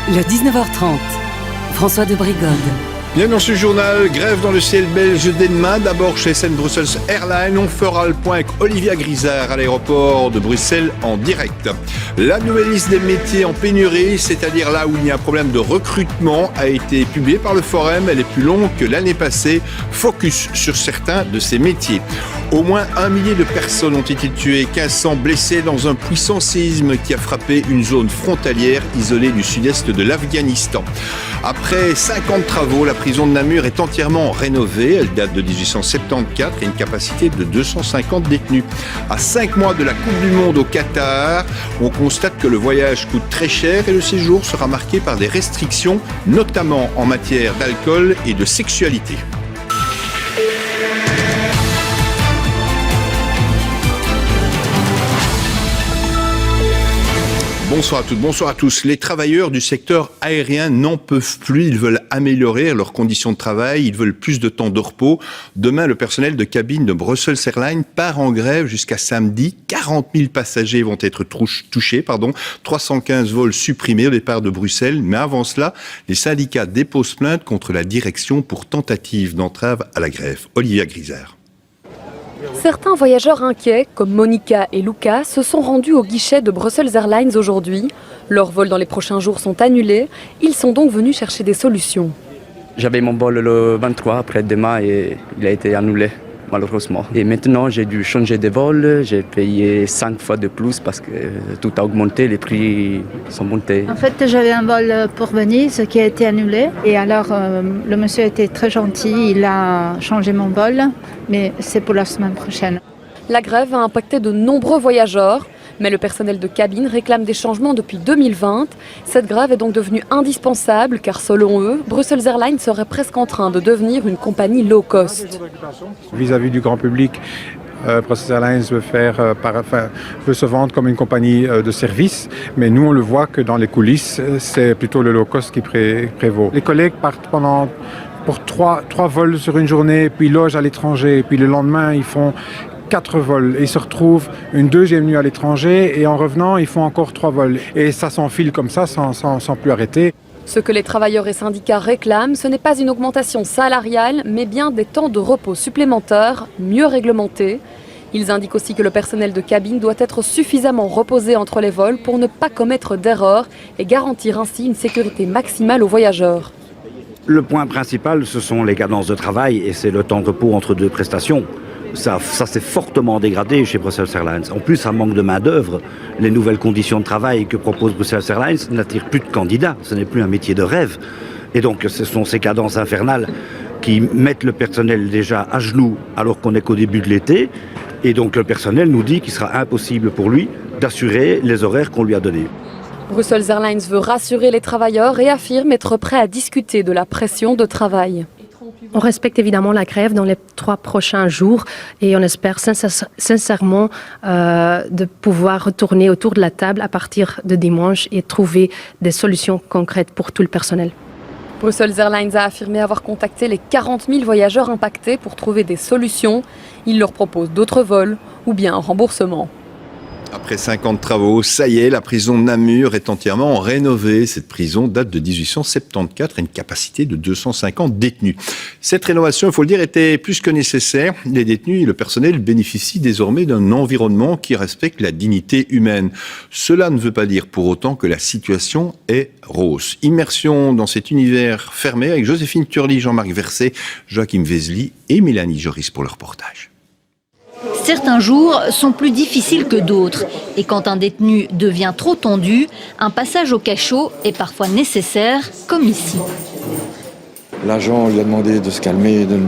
Le 19h30, François de Brigode. Bien dans ce journal, grève dans le ciel belge dès demain. D'abord chez SN Brussels Airlines. On fera le point avec Olivia Grisard à l'aéroport de Bruxelles en direct. La nouvelle liste des métiers en pénurie, c'est-à-dire là où il y a un problème de recrutement, a été publiée par le Forum. Elle est plus longue que l'année passée. Focus sur certains de ces métiers. Au moins 1 millier de personnes ont été tuées, 1500 blessés dans un puissant séisme qui a frappé une zone frontalière isolée du sud-est de l'Afghanistan. Après 5 ans de travaux, la prison de Namur est entièrement rénovée. Elle date de 1874 et a une capacité de 250 détenus. À 5 mois de la Coupe du Monde au Qatar, on constate que le voyage coûte très cher et le séjour sera marqué par des restrictions, notamment en matière d'alcool et de sexualité. Bonsoir à toutes, bonsoir à tous. Les travailleurs du secteur aérien n'en peuvent plus. Ils veulent améliorer leurs conditions de travail. Ils veulent plus de temps de repos. Demain, le personnel de cabine de Brussels Airlines part en grève jusqu'à samedi. 40 000 passagers vont être touchés. 315 vols supprimés au départ de Bruxelles. Mais avant cela, les syndicats déposent plainte contre la direction pour tentative d'entrave à la grève. Olivia Grisard. Certains voyageurs inquiets, comme Monica et Luca, se sont rendus au guichet de Brussels Airlines aujourd'hui. Leurs vols dans les prochains jours sont annulés. Ils sont donc venus chercher des solutions. J'avais mon vol le 23 après-demain et il a été annulé, malheureusement. Et maintenant, j'ai dû changer de vol. J'ai payé 5 fois de plus parce que tout a augmenté, les prix sont montés. En fait, j'avais un vol pour Venise qui a été annulé. Et alors, le monsieur était très gentil. Il a changé mon vol, mais c'est pour la semaine prochaine. La grève a impacté de nombreux voyageurs. Mais le personnel de cabine réclame des changements depuis 2020. Cette grève est donc devenue indispensable car selon eux, Brussels Airlines serait presque en train de devenir une compagnie low cost. Vis-à-vis du grand public, Brussels Airlines veut se vendre comme une compagnie de service, mais nous on le voit que dans les coulisses, c'est plutôt le low cost qui prévaut. Les collègues partent pour trois vols sur une journée, puis logent à l'étranger, puis le lendemain ils font 4 vols et ils se retrouvent une deuxième nuit à l'étranger et en revenant ils font encore 3 vols et ça s'enfile comme ça sans plus arrêter. Ce que les travailleurs et syndicats réclament, ce n'est pas une augmentation salariale mais bien des temps de repos supplémentaires mieux réglementés. Ils indiquent aussi que le personnel de cabine doit être suffisamment reposé entre les vols pour ne pas commettre d'erreurs et garantir ainsi une sécurité maximale aux voyageurs. Le point principal, ce sont les cadences de travail et c'est le temps de repos entre 2 prestations. Ça s'est fortement dégradé chez Brussels Airlines. En plus, ça manque de main-d'œuvre. Les nouvelles conditions de travail que propose Brussels Airlines n'attirent plus de candidats. Ce n'est plus un métier de rêve. Et donc, ce sont ces cadences infernales qui mettent le personnel déjà à genoux alors qu'on n'est qu'au début de l'été. Et donc, le personnel nous dit qu'il sera impossible pour lui d'assurer les horaires qu'on lui a donnés. Brussels Airlines veut rassurer les travailleurs et affirme être prêt à discuter de la pression de travail. On respecte évidemment la grève dans les 3 prochains jours et on espère sincèrement de pouvoir retourner autour de la table à partir de dimanche et trouver des solutions concrètes pour tout le personnel. Brussels Airlines a affirmé avoir contacté les 40 000 voyageurs impactés pour trouver des solutions. Il leur propose d'autres vols ou bien un remboursement. Après 5 ans de travaux, ça y est, la prison de Namur est entièrement rénovée. Cette prison date de 1874 et a une capacité de 250 détenus. Cette rénovation, il faut le dire, était plus que nécessaire. Les détenus et le personnel bénéficient désormais d'un environnement qui respecte la dignité humaine. Cela ne veut pas dire pour autant que la situation est rose. Immersion dans cet univers fermé avec Joséphine Turly, Jean-Marc Verset, Joachim Vesely et Mélanie Joris pour le reportage. Certains jours sont plus difficiles que d'autres. Et quand un détenu devient trop tendu, un passage au cachot est parfois nécessaire, comme ici. L'agent lui a demandé de se calmer et de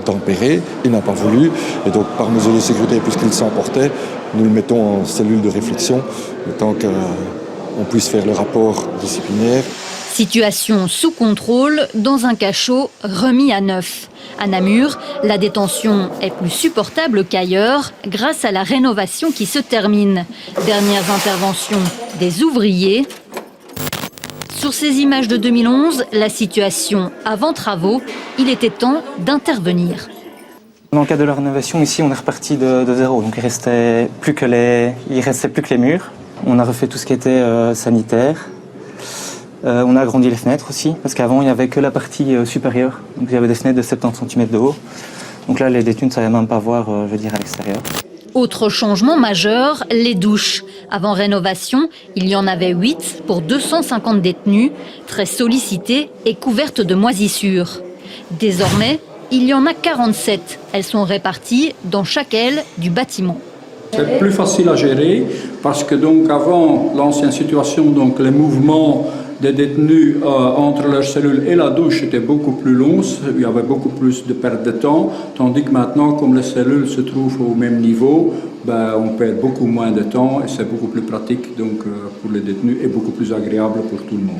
tempérer. Il n'a pas voulu. Et donc, par mesure de sécurité, puisqu'il s'emportait, nous le mettons en cellule de réflexion, le temps qu'on puisse faire le rapport disciplinaire. Situation sous contrôle dans un cachot remis à neuf. À Namur, la détention est plus supportable qu'ailleurs grâce à la rénovation qui se termine. Dernières interventions des ouvriers. Sur ces images de 2011, la situation avant travaux, il était temps d'intervenir. Dans le cadre de la rénovation, ici, on est reparti de zéro. Donc il restait plus que les murs. On a refait tout ce qui était sanitaire. On a agrandi les fenêtres aussi, parce qu'avant il n'y avait que la partie supérieure. Donc il y avait des fenêtres de 70 cm de haut. Donc là les détenus ne savaient même pas voir, à l'extérieur. Autre changement majeur, les douches. Avant rénovation, il y en avait 8 pour 250 détenus, très sollicitées et couvertes de moisissures. Désormais, il y en a 47. Elles sont réparties dans chaque aile du bâtiment. C'est plus facile à gérer parce que donc avant l'ancienne situation, donc les mouvements des détenus entre leur cellule et la douche étaient beaucoup plus longs, il y avait beaucoup plus de perte de temps, tandis que maintenant, comme les cellules se trouvent au même niveau, on perd beaucoup moins de temps et c'est beaucoup plus pratique donc, pour les détenus et beaucoup plus agréable pour tout le monde.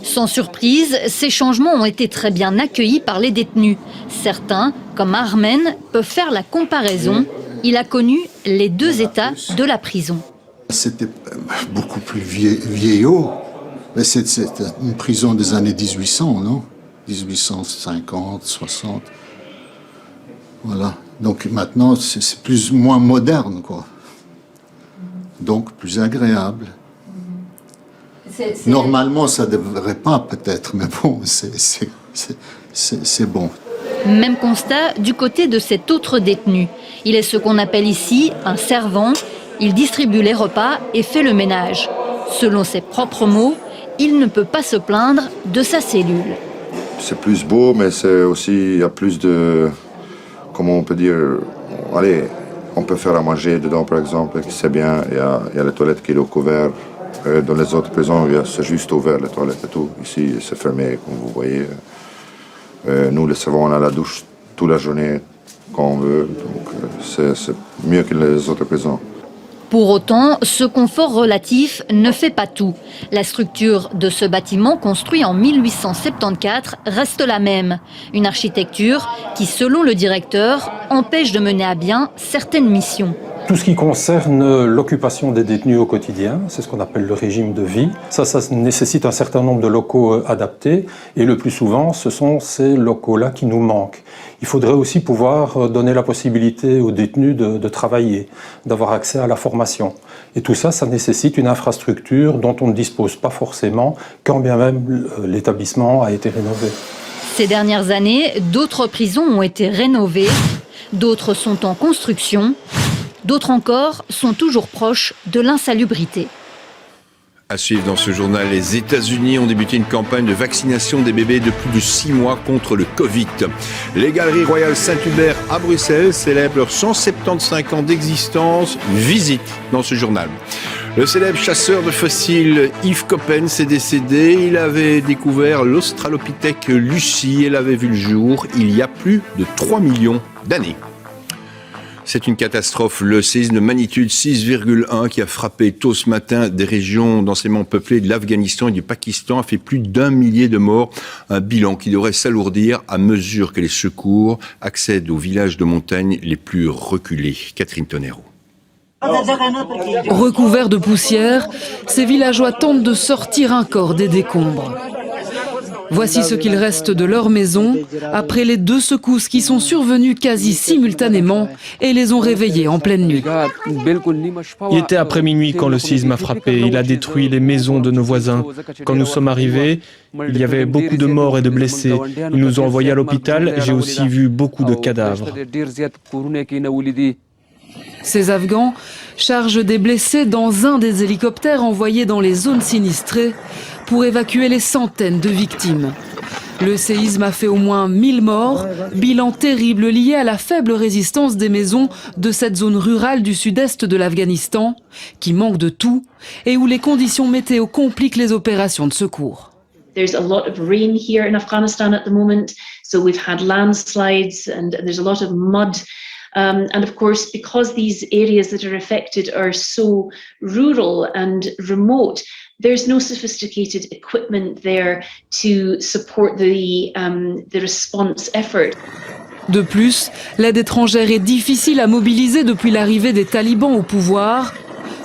Sans surprise, ces changements ont été très bien accueillis par les détenus. Certains, comme Armen, peuvent faire la comparaison. Il a connu les deux états de la prison. C'était beaucoup plus vieillot. C'était une prison des années 1800, non? 1850, 60. Voilà. Donc maintenant, c'est moins moderne, quoi. Donc plus agréable. Normalement, ça ne devrait pas, peut-être, mais bon, c'est bon. Même constat du côté de cet autre détenu. Il est ce qu'on appelle ici un servant. Il distribue les repas et fait le ménage. Selon ses propres mots, il ne peut pas se plaindre de sa cellule. C'est plus beau, mais c'est aussi, il y a plus de, comment on peut dire, allez, on peut faire à manger dedans, par exemple, c'est bien, il y a les toilettes qui sont couvertes. Dans les autres prisons, c'est juste ouvert, les toilettes et tout. Ici, c'est fermé, comme vous voyez. Nous, les servants, on a la douche toute la journée, quand on veut. Donc, c'est mieux que les autres prisons. Pour autant, ce confort relatif ne fait pas tout. La structure de ce bâtiment, construit en 1874, reste la même. Une architecture qui, selon le directeur, empêche de mener à bien certaines missions. Tout ce qui concerne l'occupation des détenus au quotidien, c'est ce qu'on appelle le régime de vie. Ça nécessite un certain nombre de locaux adaptés et le plus souvent, ce sont ces locaux-là qui nous manquent. Il faudrait aussi pouvoir donner la possibilité aux détenus de travailler, d'avoir accès à la formation. Et tout ça, ça nécessite une infrastructure dont on ne dispose pas forcément, quand bien même l'établissement a été rénové. Ces dernières années, d'autres prisons ont été rénovées, d'autres sont en construction. D'autres encore sont toujours proches de l'insalubrité. À suivre dans ce journal, les États-Unis ont débuté une campagne de vaccination des bébés de plus de 6 mois contre le Covid. Les Galeries Royales Saint-Hubert à Bruxelles célèbrent leurs 175 ans d'existence. Visite dans ce journal. Le célèbre chasseur de fossiles Yves Coppens est décédé. Il avait découvert l'Australopithèque Lucie. Elle avait vu le jour il y a plus de 3 millions d'années. C'est une catastrophe. Le séisme de magnitude 6,1 qui a frappé tôt ce matin des régions densément peuplées de l'Afghanistan et du Pakistan a fait plus d'1 millier de morts. Un bilan qui devrait s'alourdir à mesure que les secours accèdent aux villages de montagne les plus reculés. Catherine Tonero. Recouverts de poussière, ces villageois tentent de sortir un corps des décombres. Voici ce qu'il reste de leur maison après les 2 secousses qui sont survenues quasi simultanément et les ont réveillés en pleine nuit. Il était après minuit quand le séisme a frappé. Il a détruit les maisons de nos voisins. Quand nous sommes arrivés, il y avait beaucoup de morts et de blessés. Ils nous ont envoyés à l'hôpital. J'ai aussi vu beaucoup de cadavres. Ces Afghans chargent des blessés dans un des hélicoptères envoyés dans les zones sinistrées pour évacuer les centaines de victimes. Le séisme a fait au moins 1000 morts, bilan terrible lié à la faible résistance des maisons de cette zone rurale du sud-est de l'Afghanistan, qui manque de tout et où les conditions météo compliquent les opérations de secours. There's a lot of rain here in Afghanistan at the moment, so we've had landslides and there's a lot of mud. And of course, because these areas that are affected are so rural and remote, there's no sophisticated equipment there to support the response effort. De plus, l'aide étrangère est difficile à mobiliser depuis l'arrivée des talibans au pouvoir.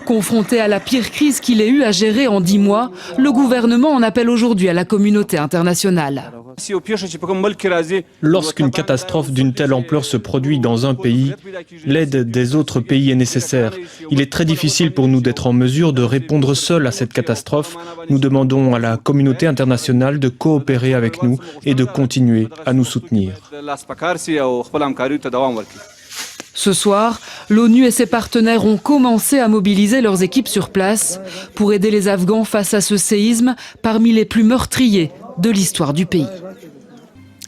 Confronté à la pire crise qu'il ait eu à gérer en 10 mois, le gouvernement en appelle aujourd'hui à la communauté internationale. Lorsqu'une catastrophe d'une telle ampleur se produit dans un pays, l'aide des autres pays est nécessaire. Il est très difficile pour nous d'être en mesure de répondre seuls à cette catastrophe. Nous demandons à la communauté internationale de coopérer avec nous et de continuer à nous soutenir. Ce soir, l'ONU et ses partenaires ont commencé à mobiliser leurs équipes sur place pour aider les Afghans face à ce séisme parmi les plus meurtriers de l'histoire du pays.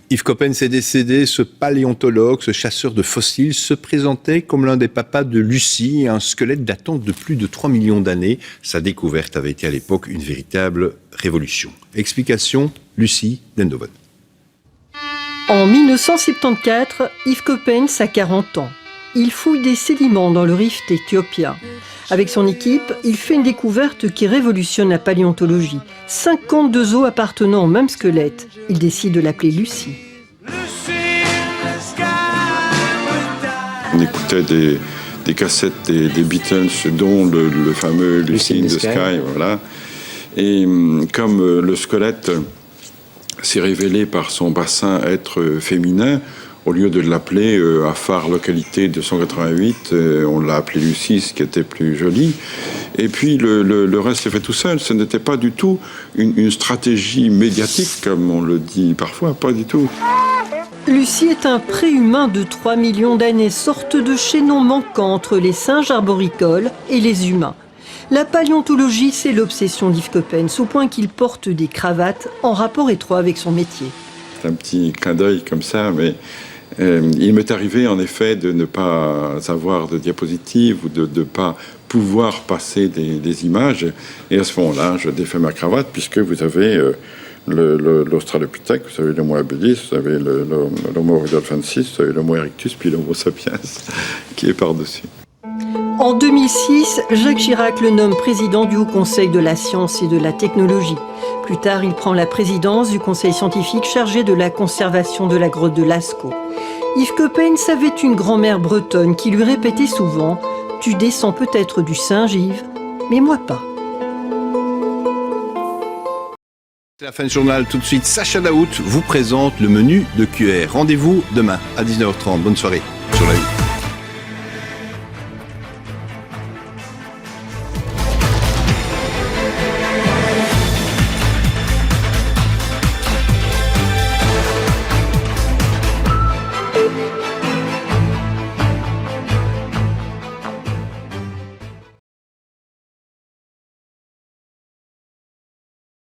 Yves Coppens est décédé. Ce paléontologue, ce chasseur de fossiles, se présentait comme l'un des papas de Lucie, un squelette datant de plus de 3 millions d'années. Sa découverte avait été à l'époque une véritable révolution. Explication, Lucie Dendoven. En 1974, Yves Coppens a 40 ans. Il fouille des sédiments dans le rift éthiopien. Avec son équipe, il fait une découverte qui révolutionne la paléontologie. 52 os appartenant au même squelette. Il décide de l'appeler Lucie. On écoutait des cassettes des Beatles, dont le fameux Lucy in the Sky. Voilà. Et comme le squelette s'est révélé par son bassin être féminin, au lieu de l'appeler à phare localité 288, on l'a appelé Lucie, ce qui était plus joli. Et puis le reste s'est fait tout seul. Ce n'était pas du tout une stratégie médiatique, comme on le dit parfois, pas du tout. Lucie est un préhumain de 3 millions d'années, sorte de chaînon manquant entre les singes arboricoles et les humains. La paléontologie, c'est l'obsession d'Yves Coppens, au point qu'il porte des cravates en rapport étroit avec son métier. C'est un petit clin d'œil comme ça, mais il m'est arrivé en effet de ne pas avoir de diapositive ou de ne pas pouvoir passer des images. Et à ce moment-là, je défais ma cravate, puisque vous avez l'Australopithèque, vous avez l'Homo habilis, vous avez l'Homo rudolfensis, vous avez l'Homo erectus, puis l'Homo sapiens qui est par-dessus. En 2006, Jacques Chirac le nomme président du Haut Conseil de la Science et de la Technologie. Plus tard, il prend la présidence du conseil scientifique chargé de la conservation de la grotte de Lascaux. Yves Coppens avait une grand-mère bretonne qui lui répétait souvent « Tu descends peut-être du singe, Yves, mais moi pas ». C'est la fin du journal. Tout de suite, Sacha Daout vous présente le menu de QR. Rendez-vous demain à 19h30. Bonne soirée sur La Vie.